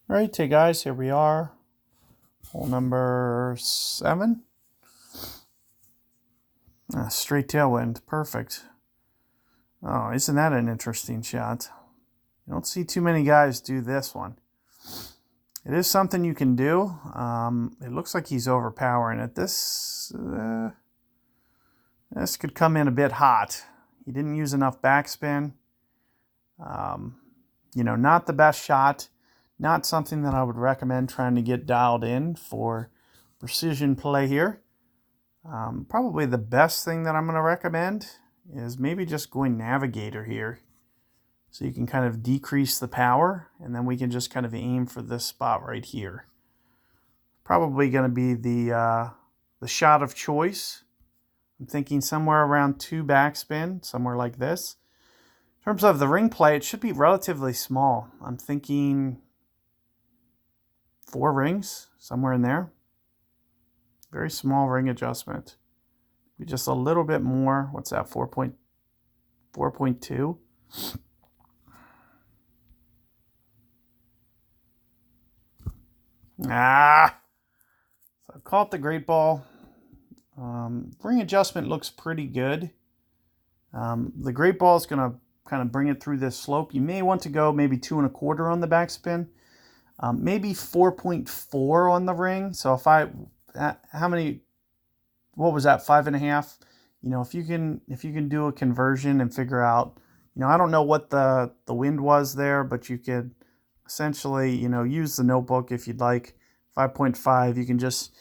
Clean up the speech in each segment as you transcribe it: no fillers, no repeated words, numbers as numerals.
All right, hey guys, here we are. Hole number 7. Straight tailwind, perfect. Oh, isn't that an interesting shot? You don't see too many guys do this one. It is something you can do. It looks like he's overpowering it. This could come in a bit hot. He didn't use enough backspin. Not the best shot. Not something that I would recommend trying to get dialed in for precision play here. Probably the best thing that I'm going to recommend is maybe just going Navigator here. So you can kind of decrease the power, and then we can just kind of aim for this spot right here. Probably going to be the shot of choice. I'm thinking somewhere around 2 backspin, somewhere like this. In terms of the ring play, it should be relatively small. I'm thinking 4 rings, somewhere in there. Very small ring adjustment. Maybe just a little bit more. What's that, 4.2? So I call it the great ball. Ring adjustment looks pretty good. The great ball is going to kind of bring it through this slope. You may want to go maybe 2 1/4 on the backspin. Maybe 4.4 on the ring. So if what was that, 5.5? If you can do a conversion and figure out, I don't know what the wind was there, but you could essentially, use the notebook if you'd like. 5.5, you can just,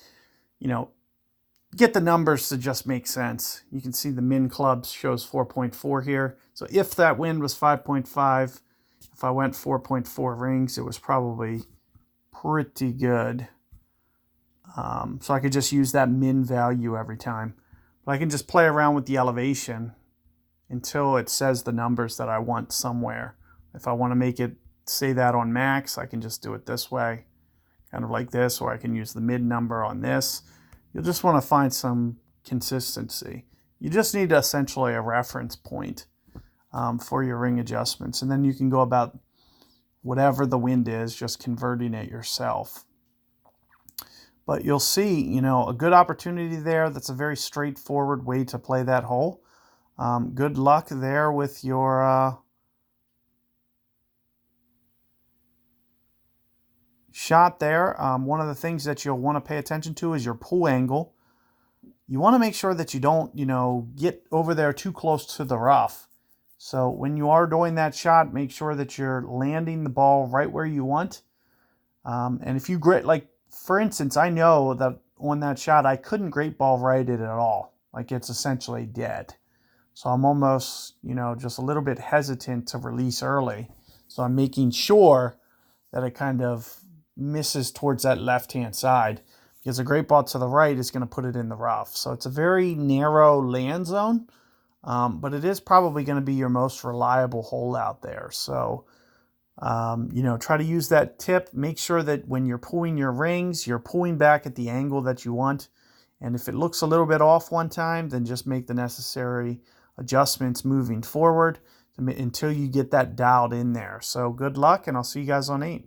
get the numbers to just make sense. You can see the min clubs shows 4.4 here. So if that wind was 5.5, if I went 4.4 rings, it was probably pretty good. So I could just use that min value every time. But I can just play around with the elevation until it says the numbers that I want somewhere. If I want to make it say that on max, I can just do it this way, kind of like this, or I can use the mid number on this. You'll just want to find some consistency. You just need essentially a reference point for your ring adjustments, and then you can go about whatever the wind is, just converting it yourself. But you'll see, a good opportunity there. That's a very straightforward way to play that hole. Good luck there with your shot there. One of the things that you'll want to pay attention to is your pull angle. You want to make sure that you don't, get over there too close to the rough. So when you are doing that shot, make sure that you're landing the ball right where you want. And if you for instance, I know that on that shot, I couldn't great ball right it at all. Like, it's essentially dead. So I'm almost, just a little bit hesitant to release early. So I'm making sure that it kind of misses towards that left-hand side, because a great ball to the right is going to put it in the rough. So it's a very narrow land zone, but it is probably going to be your most reliable hole out there. So, try to use that tip. Make sure that when you're pulling your rings, you're pulling back at the angle that you want. And if it looks a little bit off one time, then just make the necessary adjustments moving forward until you get that dialed in there. So good luck, and I'll see you guys on 8.